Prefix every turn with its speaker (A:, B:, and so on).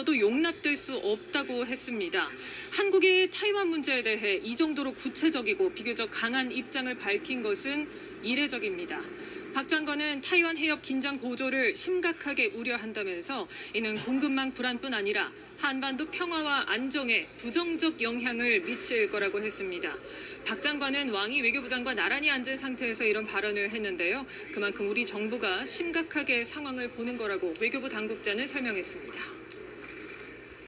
A: 있어도 용납될 수 없다고 했습니다. 한국이 타이완 문제에 대해 이 정도로 구체적이고 비교적 강한 입장을 밝힌 것은 이례적입니다. 박 장관은 타이완 해협 긴장 고조를 심각하게 우려한다면서 이는 공급망 불안뿐 아니라 한반도 평화와 안정에 부정적 영향을 미칠 거라고 했습니다. 박 장관은 왕이 외교부장과 나란히 앉은 상태에서 이런 발언을 했는데요. 그만큼 우리 정부가 심각하게 상황을 보는 거라고 외교부 당국자는 설명했습니다.